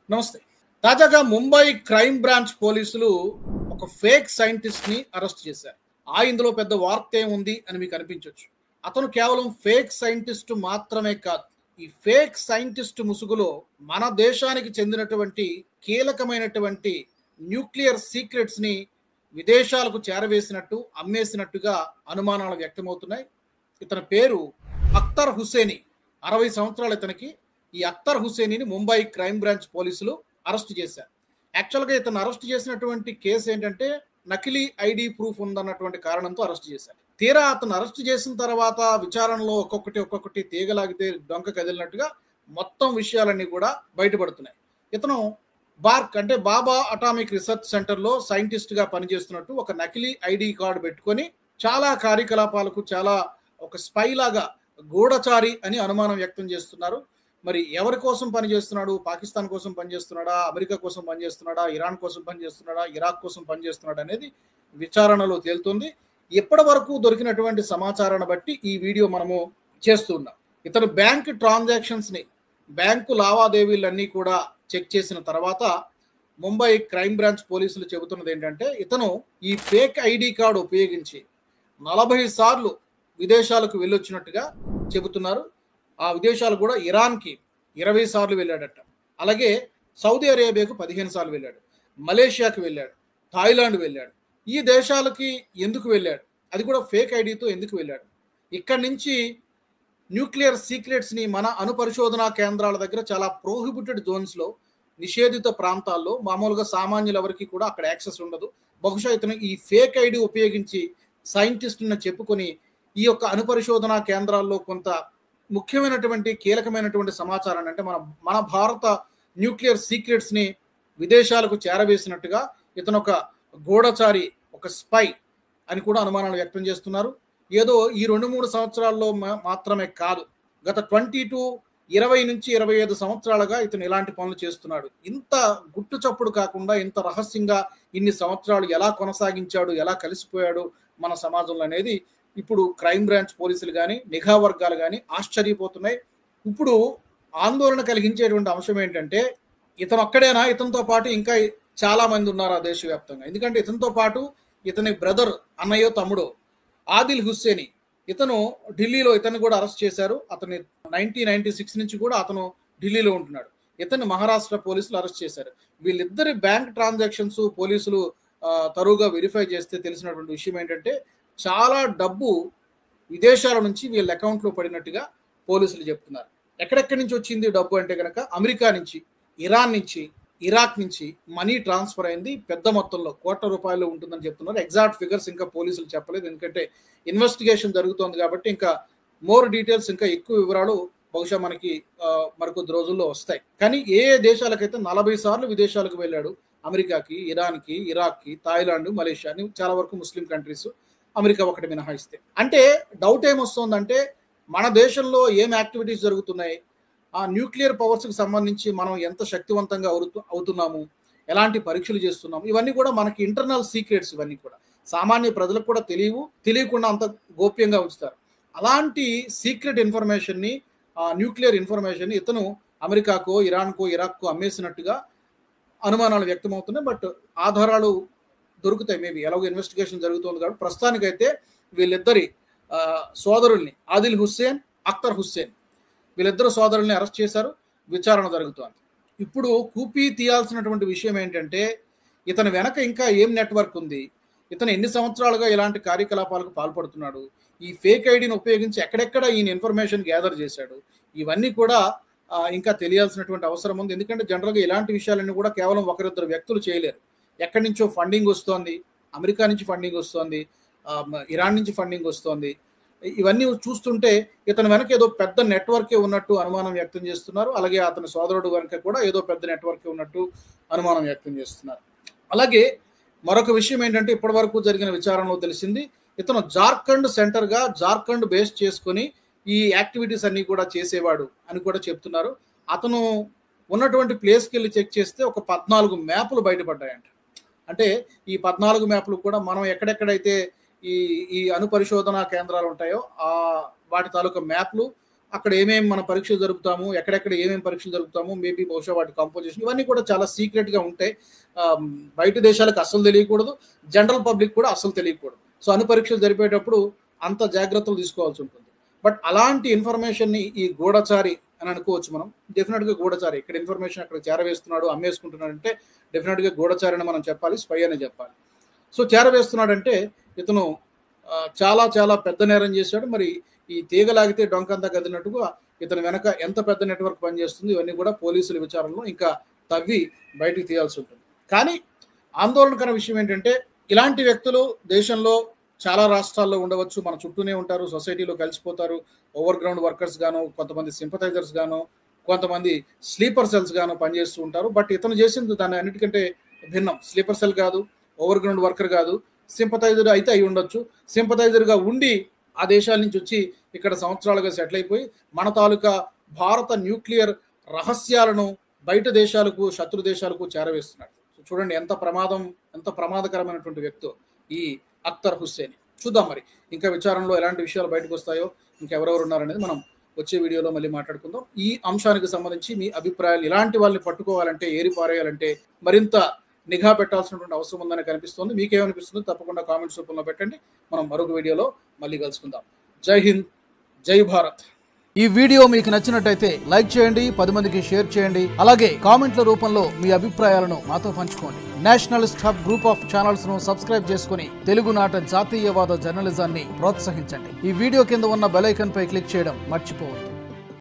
నమస్తే. తాజాగా Mumbai crime branch పోలీసులు ఒక ఫేక్ సైంటిస్ట్‌ని అరెస్ట్ చేశారు. ఇందులో పెద్ద వార్త ఏముంది అని మీకు అనిపించొచ్చు. అతను కేవలం ఫేక్ సైంటిస్ట్ మాత్రమే కాదు. ఈ ఫేక్ సైంటిస్ట్ ముసుగులో మన దేశానికి చెందినటువంటి కీలకమైనటువంటి న్యూక్లియర్ సీక్రెట్స్‌ని విదేశాలకు చేరవేసినట్టు, అమ్మేసినట్టుగా అనుమానాలు వ్యక్తమవుతున్నాయి. ఇతని పేరు అఖ్తర్ హుసేని. 60 సంవత్సరాలు ఇతనికి. ఈ అఖ్తర్ హుసేనిని ముంబై క్రైమ్ బ్రాంచ్ పోలీసులు అరెస్ట్ చేశారు. యాక్చువల్‌గా ఇతను అరెస్ట్ చేసినటువంటి కేసు ఏంటంటే నకిలీ ఐడి ప్రూఫ్ ఉందన్నటువంటి కారణంతో అరెస్ట్ చేశారు. తీరా అతను అరెస్ట్ చేసిన తర్వాత విచారణలో ఒక్కొక్కటి తీగలాగితే డొంక కదిలినట్టుగా మొత్తం విషయాలన్నీ కూడా బయటపడుతున్నాయి. ఇతను బార్క్ అంటే బాబా అటామిక్ రీసెర్చ్ సెంటర్‌లో సైంటిస్ట్‌గా పనిచేస్తున్నట్టు ఒక నకిలీ ఐడి కార్డు పెట్టుకొని చాలా కార్యకలాపాలకు చాలా ఒక స్పై లాగా గూఢచారి అని అనుమానం వ్యక్తం చేస్తున్నారు. మరి ఎవరి కోసం పనిచేస్తున్నాడు? పాకిస్తాన్ కోసం పనిచేస్తున్నాడా? అమెరికా కోసం పనిచేస్తున్నాడా? ఇరాన్ కోసం పనిచేస్తున్నాడా? ఇరాక్ కోసం పనిచేస్తున్నాడా అనేది విచారణలో తేలుతుంది. ఇప్పటి వరకు దొరికినటువంటి సమాచారాన్ని బట్టి ఈ వీడియో మనము చేస్తూ ఉన్నాం. ఇతను బ్యాంక్ ట్రాన్సాక్షన్స్ని, బ్యాంకు లావాదేవీలన్నీ కూడా చెక్ చేసిన తర్వాత ముంబై క్రైమ్ బ్రాంచ్ పోలీసులు చెబుతున్నది ఏంటంటే ఇతను ఈ ఫేక్ ఐడి కార్డు ఉపయోగించి 40 సార్లు విదేశాలకు వెళ్ళొచ్చినట్టుగా చెబుతున్నారు. ఆ విదేశాలు కూడా ఇరాన్కి 20 సార్లు వెళ్ళాడట. అలాగే సౌదీ అరేబియాకు 15 సార్లు వెళ్ళాడు. మలేషియాకి వెళ్ళాడు. థాయిలాండ్ వెళ్ళాడు. ఈ దేశాలకి ఎందుకు వెళ్ళాడు? అది కూడా ఫేక్ ఐడితో ఎందుకు వెళ్ళాడు? ఇక్కడి నుంచి న్యూక్లియర్ సీక్రెట్స్ని మన అణుపరిశోధనా కేంద్రాల దగ్గర చాలా ప్రోహిబిటెడ్ జోన్స్లో, నిషేధిత ప్రాంతాల్లో మామూలుగా సామాన్యులు ఎవరికి కూడా అక్కడ యాక్సెస్ ఉండదు. బహుశా ఇతను ఈ ఫేక్ ఐడి ఉపయోగించి సైంటిస్ట్ని చెప్పుకొని ఈ యొక్క అణుపరిశోధనా కేంద్రాల్లో కొంత ముఖ్యమైనటువంటి కీలకమైనటువంటి సమాచారాన్ని అంటే మన భారత న్యూక్లియర్ సీక్రెట్స్ని విదేశాలకు చేరవేసినట్టుగా ఇతను ఒక గూఢచారి, ఒక స్పై అని కూడా అనుమానాలు వ్యక్తం చేస్తున్నారు. ఏదో ఈ 2-3 సంవత్సరాల్లో మాత్రమే కాదు, గత 20 నుంచి 25 సంవత్సరాలుగా ఇతను ఇలాంటి పనులు చేస్తున్నాడు. ఇంత గుట్టు చప్పుడు కాకుండా ఇంత రహస్యంగా ఇన్ని సంవత్సరాలు ఎలా కొనసాగించాడు, ఎలా కలిసిపోయాడు మన సమాజంలో అనేది ఇప్పుడు క్రైమ్ బ్రాంచ్ పోలీసులు కానీ, నిఘా వర్గాలు కానీ ఆశ్చర్యపోతున్నాయి. ఇప్పుడు ఆందోళన కలిగించేటువంటి అంశం ఏంటంటే ఇతను ఒక్కడేనా? ఇతనితో పాటు ఇంకా చాలా మంది ఉన్నారు ఆ దేశవ్యాప్తంగా. ఎందుకంటే ఇతనితో పాటు ఇతని బ్రదర్, అన్నయ్యో తమ్ముడో ఆదిల్ హుస్సేని, ఇతను ఢిల్లీలో ఇతన్ని కూడా అరెస్ట్ చేశారు. అతని 1996 నుంచి కూడా అతను ఢిల్లీలో ఉంటున్నాడు. ఇతన్ని మహారాష్ట్ర పోలీసులు అరెస్ట్ చేశారు. వీళ్ళిద్దరి బ్యాంక్ ట్రాన్సాక్షన్స్ పోలీసులు తరువుగా వెరిఫై చేస్తే తెలిసినటువంటి విషయం ఏంటంటే చాలా డబ్బు విదేశాల నుంచి వీళ్ళ అకౌంట్లో పడినట్టుగా పోలీసులు చెప్తున్నారు. ఎక్కడెక్కడి నుంచి వచ్చింది డబ్బు అంటే కనుక అమెరికా నుంచి, ఇరాన్ నుంచి, ఇరాక్ నుంచి మనీ ట్రాన్స్ఫర్ అయింది. పెద్ద మొత్తంలో ₹1,00,00,000 ఉంటుందని చెప్తున్నారు. ఎగ్జాక్ట్ ఫిగర్స్ ఇంకా పోలీసులు చెప్పలేదు, ఎందుకంటే ఇన్వెస్టిగేషన్ జరుగుతోంది కాబట్టి ఇంకా మోర్ డీటెయిల్స్, ఇంకా ఎక్కువ వివరాలు బహుశా మనకి మరికొద్ది రోజుల్లో వస్తాయి. కానీ ఏ దేశాలకైతే 40 సార్లు విదేశాలకు వెళ్ళాడు, అమెరికాకి, ఇరాన్కి, ఇరాక్కి, థాయిలాండ్, మలేషియా అని చాలా వరకు ముస్లిం కంట్రీస్, అమెరికా ఒకటి మినహాయిస్తే. అంటే డౌట్ ఏమొస్తుందంటే మన దేశంలో ఏం యాక్టివిటీస్ జరుగుతున్నాయి, ఆ న్యూక్లియర్ పవర్స్కి సంబంధించి మనం ఎంత శక్తివంతంగా అవుతున్నాము, ఎలాంటి పరీక్షలు చేస్తున్నాము, ఇవన్నీ కూడా మనకి ఇంటర్నల్ సీక్రెట్స్. ఇవన్నీ కూడా సామాన్య ప్రజలకు కూడా తెలియకుండా అంత గోప్యంగా ఉంచుతారు. అలాంటి సీక్రెట్ ఇన్ఫర్మేషన్ని, న్యూక్లియర్ ఇన్ఫర్మేషన్ని ఇతను అమెరికాకో, ఇరాన్కో, ఇరాక్కో అమ్మేసినట్టుగా అనుమానాలు వ్యక్తమవుతున్నాయి. బట్ ఆధారాలు దొరుకుతాయి మేబీ, ఎలాగో ఇన్వెస్టిగేషన్ జరుగుతుంది కాబట్టి. ప్రస్తుతానికైతే వీళ్ళిద్దరి సోదరుల్ని, ఆదిల్ హుస్సేన్, అఖ్తర్ హుస్సేన్, వీళ్ళిద్దరు సోదరుల్ని అరెస్ట్ చేశారు. విచారణ జరుగుతోంది. ఇప్పుడు కూపీ తీయాల్సినటువంటి విషయం ఏంటంటే ఇతని వెనక ఇంకా ఏం నెట్వర్క్ ఉంది, ఇతను ఎన్ని సంవత్సరాలుగా ఇలాంటి కార్యకలాపాలకు పాల్పడుతున్నాడు, ఈ ఫేక్ ఐడిని ఉపయోగించి ఎక్కడెక్కడ ఈయన ఇన్ఫర్మేషన్ గ్యాదర్ చేశాడు, ఇవన్నీ కూడా ఇంకా తెలియాల్సినటువంటి అవసరం ఉంది. ఎందుకంటే జనరల్గా ఇలాంటి విషయాలన్నీ కూడా కేవలం ఒకరిద్దరు వ్యక్తులు చేయలేరు. ఎక్కడి నుంచో ఫండింగ్ వస్తోంది, అమెరికా నుంచి ఫండింగ్ వస్తోంది, ఇరాన్ నుంచి ఫండింగ్ వస్తోంది. ఇవన్నీ చూస్తుంటే ఇతని వెనక ఏదో పెద్ద నెట్వర్కే ఉన్నట్టు అనుమానం వ్యక్తం చేస్తున్నారు. అలాగే అతని సోదరుడు వెనక కూడా ఏదో పెద్ద నెట్వర్కే ఉన్నట్టు అనుమానం వ్యక్తం చేస్తున్నారు. అలాగే మరొక విషయం ఏంటంటే ఇప్పటి వరకు జరిగిన విచారణలో తెలిసింది ఇతను జార్ఖండ్ బేస్ చేసుకొని ఈ యాక్టివిటీస్ అన్ని కూడా చేసేవాడు అని కూడా చెప్తున్నారు. అతను ఉన్నటువంటి ప్లేస్కి వెళ్ళి చెక్ చేస్తే ఒక 14 మ్యాపులు బయటపడ్డాయంట. అంటే ఈ 14 మ్యాప్లు కూడా మనం ఎక్కడెక్కడైతే ఈ అణుపరిశోధనా కేంద్రాలు ఉంటాయో వాటి తాలూకా మ్యాప్లు, అక్కడ ఏమేమి మన పరీక్షలు జరుపుతాము, ఎక్కడెక్కడ ఏమేమి పరీక్షలు జరుపుతాము, మేబీ బహుశా వాటి కంపోజిషన్ ఇవన్నీ కూడా చాలా సీక్రెట్గా ఉంటాయి. బయట దేశాలకు అస్సలు తెలియకూడదు, జనరల్ పబ్లిక్ కూడా అస్సలు తెలియకూడదు. సో అన్ని పరీక్షలు జరిపేటప్పుడు అంత జాగ్రత్తలు తీసుకోవాల్సి ఉంటుంది. బట్ అలాంటి ఇన్ఫర్మేషన్ని ఈ గూఢచారి అని అనుకోవచ్చు మనం. డెఫినెట్గా గూఢచారి, ఇక్కడ ఇన్ఫర్మేషన్ అక్కడ చేరవేస్తున్నాడు, అమ్మేసుకుంటున్నాడు అంటే డెఫినెట్గా గూఢచారి అని మనం చెప్పాలి, స్పై అని చెప్పాలి. సో చేరవేస్తున్నాడంటే ఇతను చాలా చాలా పెద్ద నేరం చేశాడు. మరి ఈ తీగలాగితే డొంకంతా కదిలినట్టుగా ఇతను వెనక ఎంత పెద్ద నెట్వర్క్ పనిచేస్తుంది ఇవన్నీ కూడా పోలీసుల విచారణలో ఇంకా తవ్వి బయటికి తీయాల్సి ఉంటుంది. కానీ ఆందోళనకర విషయం ఏంటంటే ఇలాంటి వ్యక్తులు దేశంలో చాలా రాష్ట్రాల్లో ఉండవచ్చు, మన చుట్టూనే ఉంటారు, సొసైటీలో కలిసిపోతారు. ఓవర్ గ్రౌండ్ వర్కర్స్ గాను, కొంతమంది సింపథైజర్స్ గాను, కొంతమంది స్లీపర్ సెల్స్ గాను పనిచేస్తూ ఉంటారు. బట్ ఇతను చేసింది దాని అన్నిటికంటే భిన్నం. స్లీపర్ సెల్ కాదు, ఓవర్ గ్రౌండ్ వర్కర్ కాదు, సింపథైజర్ అయితే అయి ఉండొచ్చు. సింపథైజర్గా ఉండి ఆ దేశాల నుంచి వచ్చి ఇక్కడ సంవత్సరాలుగా సెటిల్ అయిపోయి మన తాలూకా భారత న్యూక్లియర్ రహస్యాలను బయట దేశాలకు, శత్రు దేశాలకు చేరవేస్తున్నాడు. చూడండి ఎంత ప్రమాదకరమైనటువంటి వ్యక్తి ఈ అఖ్తర్ హుస్సేని. చూద్దాం మరి ఇంకా విచారణలో ఎలాంటి విషయాలు బయటకు వస్తాయో, ఇంకెవరెవరు ఉన్నారనేది మనం వచ్చే వీడియోలో మళ్ళీ మాట్లాడుకుందాం. ఈ అంశానికి సంబంధించి మీ అభిప్రాయాలు, ఇలాంటి వాళ్ళని పట్టుకోవాలంటే, ఏరి పారేయాలంటే మరింత నిఘా పెట్టాల్సినటువంటి అవసరం ఉందని కనిపిస్తుంది. మీకేమనిపిస్తుందో తప్పకుండా కామెంట్స్ రూపంలో పెట్టండి. మనం మరొక వీడియోలో మళ్ళీ కలుసుకుందాం. జై హింద్, జై భారత్. ఈ వీడియో మీకు నచ్చినట్టయితే లైక్ చేయండి, 10 మందికి షేర్ చేయండి. అలాగే కామెంట్ల రూపంలో మీ అభిప్రాయాలను మాతో పంచుకోండి. Nationalist hub group of channels ను సబ్స్క్రైబ్ చేసుకుని తెలుగునాట జాతీయవాద జర్నలిజాన్ని ప్రోత్సహించండి. ఈ వీడియో కింద ఉన్న బెల్ ఐకాన్ పై క్లిక్ చేయడం మర్చిపోవద్దు.